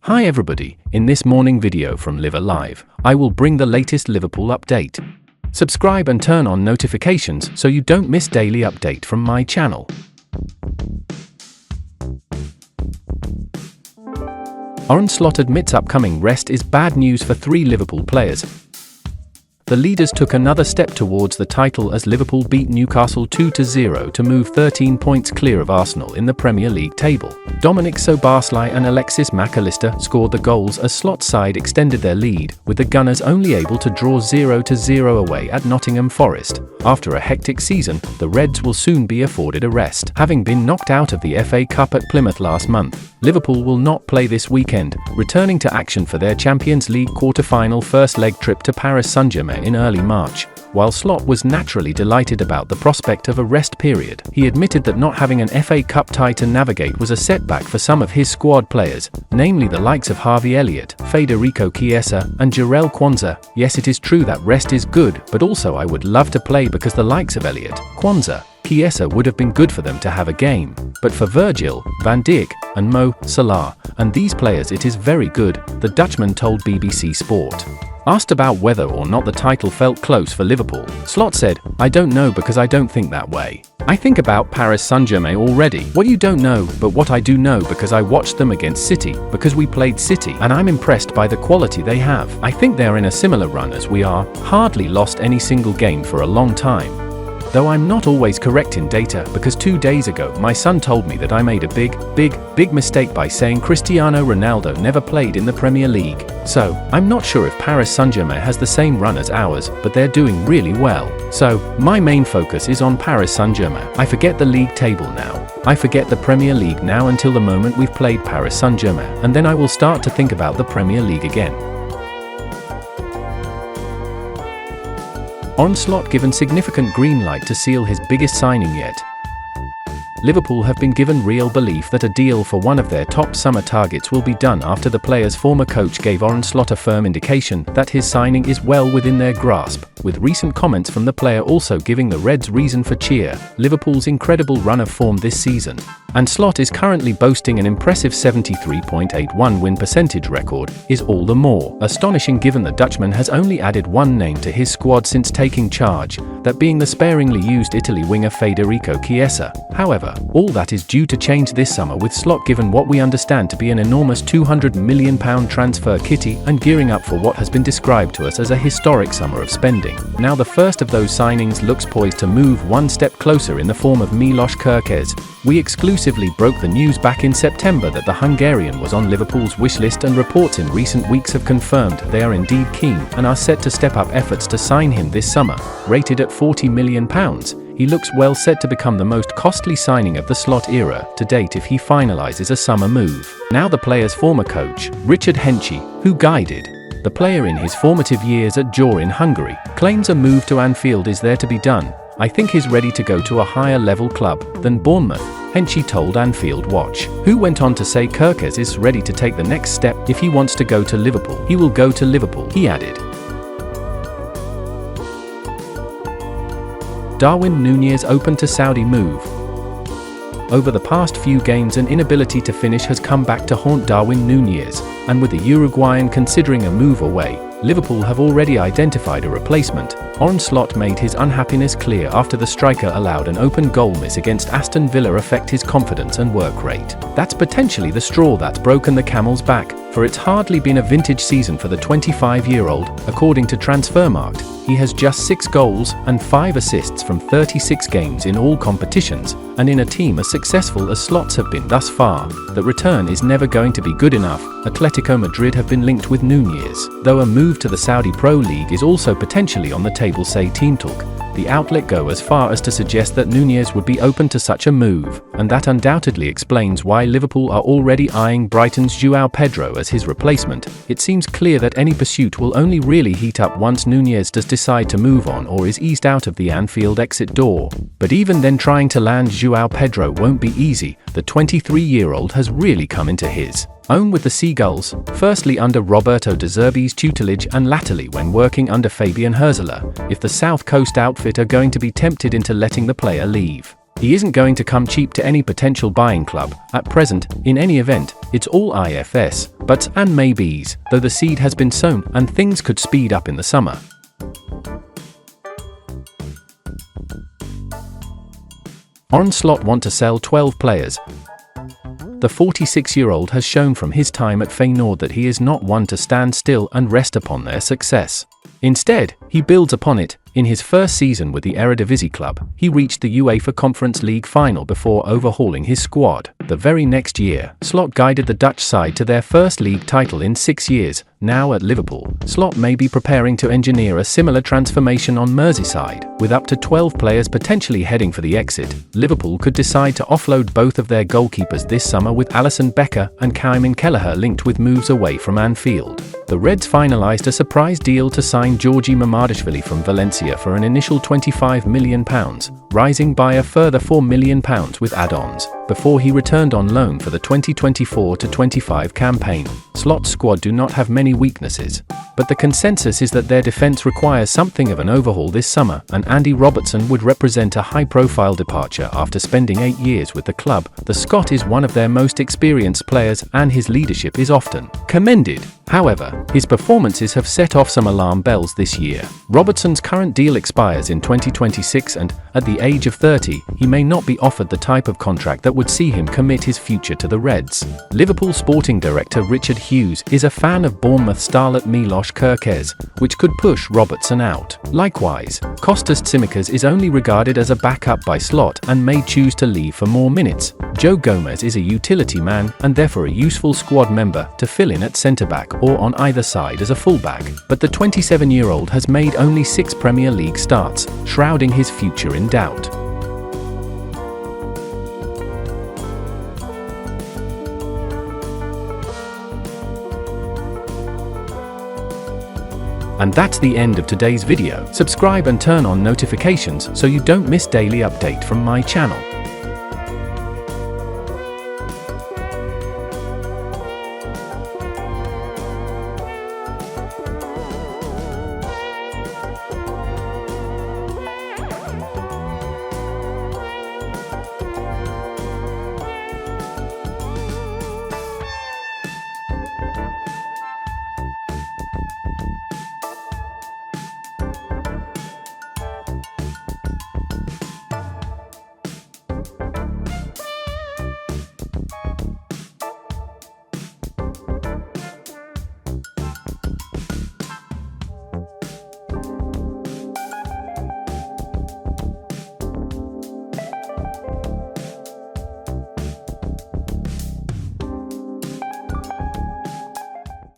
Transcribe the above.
Hi everybody, in this morning video from Liver Live, I will bring the latest Liverpool update. Subscribe and turn on notifications so you don't miss daily update from my channel. Arne admits upcoming rest is bad news for 3 Liverpool players. The leaders took another step towards the title as Liverpool beat Newcastle 2-0 to move 13 points clear of Arsenal in the Premier League table. Szoboszlai and Alexis Mac Allister scored the goals as Slott's side extended their lead, with the Gunners only able to draw 0-0 away at Nottingham Forest. After a hectic season, the Reds will soon be afforded a rest. Having been knocked out of the FA Cup at Plymouth last month, Liverpool will not play this weekend, returning to action for their Champions League quarter-final first leg trip to Paris Saint-Germain in early March. While Slot was naturally delighted about the prospect of a rest period, he admitted that not having an FA Cup tie to navigate was a setback for some of his squad players, namely the likes of Harvey Elliott, Federico Chiesa, and Jarell Quansah. Yes, it is true that rest is good, but also I would love to play because the likes of Elliott, Quansah, Chiesa would have been good for them to have a game. But for Virgil, Van Dijk, and Mo Salah, and these players it is very good, the Dutchman told BBC Sport. Asked about whether or not the title felt close for Liverpool, Slot said, "I don't know because I don't think that way. I think about Paris Saint-Germain already. What you don't know, but what I do know because I watched them against City, because we played City, and I'm impressed by the quality they have. I think they're in a similar run as we are, hardly lost any single game for a long time. Though I'm not always correct in data, because 2 days ago my son told me that I made a big mistake by saying Cristiano Ronaldo never played in the Premier League. So, I'm not sure if Paris Saint-Germain has the same run as ours, but they're doing really well. So, my main focus is on Paris Saint-Germain. I forget the league table now. I forget the Premier League now until the moment we've played Paris Saint-Germain, and then I will start to think about the Premier League again." Arne given significant green light to seal his biggest signing yet. Liverpool have been given real belief that a deal for one of their top summer targets will be done after the player's former coach gave Arne a firm indication that his signing is well within their grasp, with recent comments from the player also giving the Reds reason for cheer. Liverpool's incredible run of form this season, and Slot is currently boasting an impressive 73.81 win percentage record, is all the more astonishing given the Dutchman has only added one name to his squad since taking charge, that being the sparingly used Italy winger Federico Chiesa. However, all that is due to change this summer with Slot given what we understand to be an enormous £200 million transfer kitty and gearing up for what has been described to us as a historic summer of spending. Now the first of those signings looks poised to move one step closer in the form of Milos Kerkez. We exclusively broke the news back in September that the Hungarian was on Liverpool's wish list, and reports in recent weeks have confirmed they are indeed keen and are set to step up efforts to sign him this summer. Rated at £40 million, he looks well set to become the most costly signing of the Slot era to date if he finalises a summer move. Now the player's former coach, Richard Henchey, who guided the player in his formative years at Jor in Hungary, claims a move to Anfield is there to be done. "I think he's ready to go to a higher level club than Bournemouth," Henchey told Anfield Watch, who went on to say Kerkez is ready to take the next step. "If he wants to go to Liverpool, he will go to Liverpool," he added. Darwin Nunez open to Saudi move. Over the past few games, an inability to finish has come back to haunt Darwin Nunez, and with the Uruguayan considering a move away, Liverpool have already identified a replacement. Arne made his unhappiness clear after the striker allowed an open goal miss against Aston Villa affect his confidence and work rate. That's potentially the straw that's broken the camel's back, for it's hardly been a vintage season for the 25-year-old, according to Transfermarkt. He has just 6 goals and 5 assists from 36 games in all competitions, and in a team as successful as Slots have been thus far, the return is never going to be good enough. Atletico Madrid have been linked with Nunez, though a move to the Saudi Pro League is also potentially on the table, say Team Talk. The outlet go as far as to suggest that Nunez would be open to such a move, and that undoubtedly explains why Liverpool are already eyeing Brighton's João Pedro as his replacement. It seems clear that any pursuit will only really heat up once Nunez does decide to move on or is eased out of the Anfield exit door. But even then, trying to land João Pedro won't be easy. The 23-year-old has really come into his own with the Seagulls, firstly under Roberto De Zerbi's tutelage and latterly when working under Fabian Hürzeler, if the South Coast outfit are going to be tempted into letting the player leave. He isn't going to come cheap to any potential buying club. At present, in any event, it's all ifs, buts and maybes, though the seed has been sown and things could speed up in the summer. Arne Slot want to sell 12 players. The 46-year-old has shown from his time at Feyenoord that he is not one to stand still and rest upon their success. Instead, he builds upon it. In his first season with the Eredivisie club, he reached the UEFA Conference League final before overhauling his squad. The very next year, Slot guided the Dutch side to their first league title in 6 years. Now at Liverpool, Slot may be preparing to engineer a similar transformation on Merseyside. With up to 12 players potentially heading for the exit, Liverpool could decide to offload both of their goalkeepers this summer, with Alisson Becker and Kieran Kelleher linked with moves away from Anfield. The Reds finalised a surprise deal to sign Georgi Mamadashvili from Valencia for an initial £25 million, rising by a further £4 million with add-ons, before he returned on loan for the 2024-25 campaign. Slot's squad do not have many weaknesses, but the consensus is that their defence requires something of an overhaul this summer, and Andy Robertson would represent a high-profile departure after spending 8 years with the club. The Scot is one of their most experienced players and his leadership is often commended. However, his performances have set off some alarm bells this year. Robertson's current deal expires in 2026 and, at the age of 30, he may not be offered the type of contract that would see him commit his future to the Reds. Liverpool sporting director Richard Hughes is a fan of Bournemouth starlet Milos Kerkez, which could push Robertson out. Likewise, Kostas Tsimikas is only regarded as a backup by Slot and may choose to leave for more minutes. Joe Gomez is a utility man and therefore a useful squad member to fill in at centre-back or on either side as a fullback, but the 27-year-old has made only 6 Premier League starts, shrouding his future in doubt. And that's the end of today's video. Subscribe and turn on notifications so you don't miss daily update from my channel.